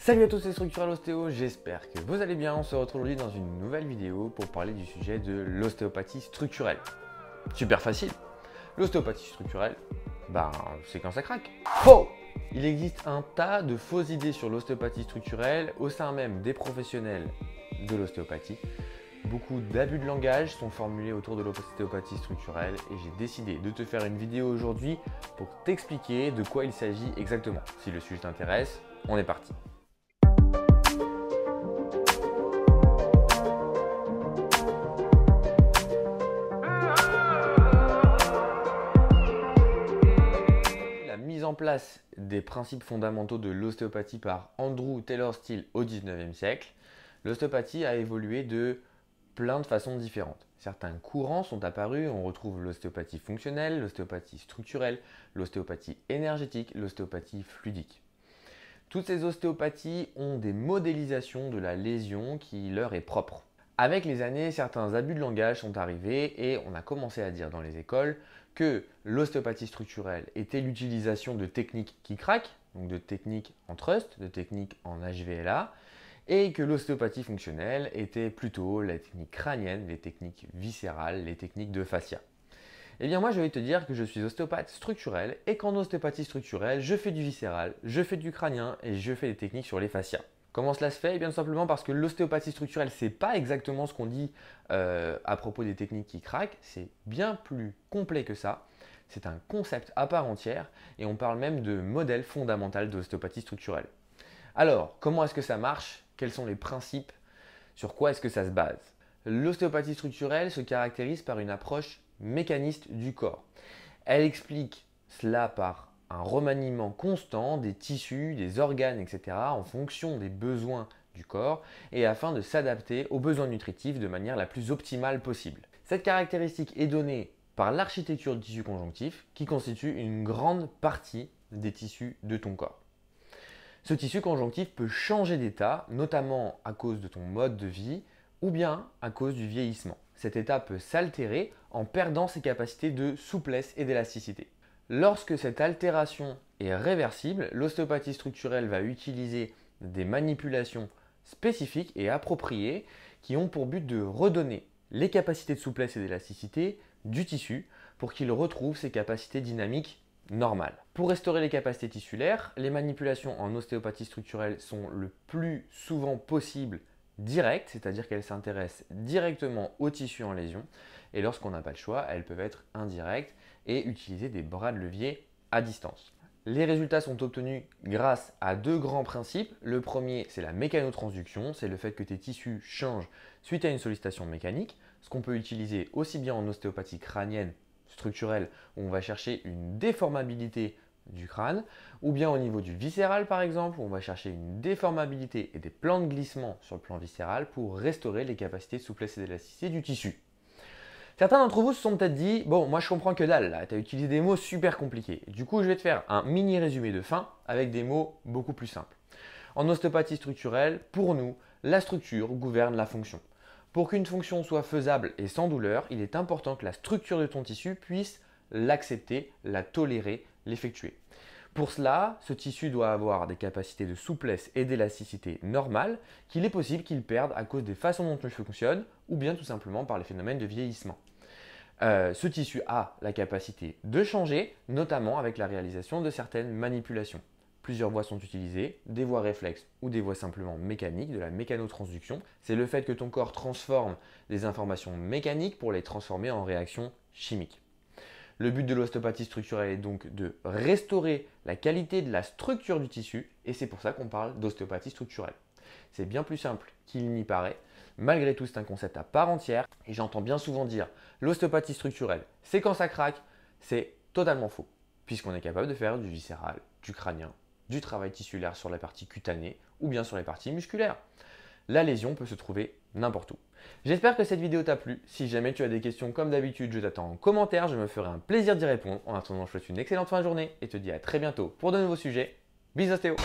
Salut à tous, c'est Structural Ostéo, j'espère que vous allez bien. On se retrouve aujourd'hui dans une nouvelle vidéo pour parler du sujet de l'ostéopathie structurelle. Super facile. L'ostéopathie structurelle, c'est quand ça craque. Faux! Il existe un tas de fausses idées sur l'ostéopathie structurelle au sein même des professionnels de l'ostéopathie. Beaucoup d'abus de langage sont formulés autour de l'ostéopathie structurelle et j'ai décidé de te faire une vidéo aujourd'hui pour t'expliquer de quoi il s'agit exactement. Si le sujet t'intéresse, on est parti. La mise en place des principes fondamentaux de l'ostéopathie par Andrew Taylor Still au 19e siècle, l'ostéopathie a évolué de plein de façons différentes. Certains courants sont apparus, on retrouve l'ostéopathie fonctionnelle, l'ostéopathie structurelle, l'ostéopathie énergétique, l'ostéopathie fluidique. Toutes ces ostéopathies ont des modélisations de la lésion qui leur est propre. Avec les années, certains abus de langage sont arrivés et on a commencé à dire dans les écoles que l'ostéopathie structurelle était l'utilisation de techniques qui craquent, donc de techniques en trust, de techniques en HVLA, et que l'ostéopathie fonctionnelle était plutôt la technique crânienne, les techniques viscérales, les techniques de fascia. Eh bien moi je vais te dire que je suis ostéopathe structurel et qu'en ostéopathie structurelle, je fais du viscéral, je fais du crânien et je fais des techniques sur les fascias. Comment cela se fait? Eh bien tout simplement parce que l'ostéopathie structurelle, c'est pas exactement ce qu'on dit à propos des techniques qui craquent, c'est bien plus complet que ça. C'est un concept à part entière et on parle même de modèle fondamental de l'ostéopathie structurelle. Alors, comment est-ce que ça marche? Quels sont les principes? Sur quoi est-ce que ça se base? L'ostéopathie structurelle se caractérise par une approche mécaniste du corps. Elle explique cela par un remaniement constant des tissus, des organes, etc. en fonction des besoins du corps et afin de s'adapter aux besoins nutritifs de manière la plus optimale possible. Cette caractéristique est donnée par l'architecture du tissu conjonctif qui constitue une grande partie des tissus de ton corps. Ce tissu conjonctif peut changer d'état, notamment à cause de ton mode de vie ou bien à cause du vieillissement. Cet état peut s'altérer en perdant ses capacités de souplesse et d'élasticité. Lorsque cette altération est réversible, l'ostéopathie structurelle va utiliser des manipulations spécifiques et appropriées qui ont pour but de redonner les capacités de souplesse et d'élasticité du tissu pour qu'il retrouve ses capacités dynamiques normales. Pour restaurer les capacités tissulaires, les manipulations en ostéopathie structurelle sont le plus souvent possible directes, c'est-à-dire qu'elles s'intéressent directement au tissu en lésion, et lorsqu'on n'a pas le choix, elles peuvent être indirectes et utiliser des bras de levier à distance. Les résultats sont obtenus grâce à deux grands principes. Le premier, c'est la mécanotransduction, c'est le fait que tes tissus changent suite à une sollicitation mécanique, ce qu'on peut utiliser aussi bien en ostéopathie crânienne structurelle où on va chercher une déformabilité du crâne, ou bien au niveau du viscéral par exemple, où on va chercher une déformabilité et des plans de glissement sur le plan viscéral pour restaurer les capacités de souplesse et d'élasticité du tissu. Certains d'entre vous se sont peut-être dit, bon moi je comprends que dalle là, tu as utilisé des mots super compliqués. Du coup je vais te faire un mini résumé de fin avec des mots beaucoup plus simples. En ostéopathie structurelle, pour nous, la structure gouverne la fonction. Pour qu'une fonction soit faisable et sans douleur, il est important que la structure de ton tissu puisse l'accepter, la tolérer, l'effectuer. Pour cela, ce tissu doit avoir des capacités de souplesse et d'élasticité normales qu'il est possible qu'il perde à cause des façons dont il fonctionne ou bien tout simplement par les phénomènes de vieillissement. Ce tissu a la capacité de changer, notamment avec la réalisation de certaines manipulations. Plusieurs voies sont utilisées, des voies réflexes ou des voies simplement mécaniques, de la mécanotransduction. C'est le fait que ton corps transforme des informations mécaniques pour les transformer en réactions chimiques. Le but de l'ostéopathie structurelle est donc de restaurer la qualité de la structure du tissu et c'est pour ça qu'on parle d'ostéopathie structurelle. C'est bien plus simple qu'il n'y paraît. Malgré tout, c'est un concept à part entière et j'entends bien souvent dire l'ostéopathie structurelle, c'est quand ça craque. C'est totalement faux puisqu'on est capable de faire du viscéral, du crânien, du travail tissulaire sur la partie cutanée ou bien sur les parties musculaires. La lésion peut se trouver n'importe où. J'espère que cette vidéo t'a plu. Si jamais tu as des questions comme d'habitude, je t'attends en commentaire, je me ferai un plaisir d'y répondre. En attendant, je te souhaite une excellente fin de journée et te dis à très bientôt pour de nouveaux sujets. Bisous ostéo!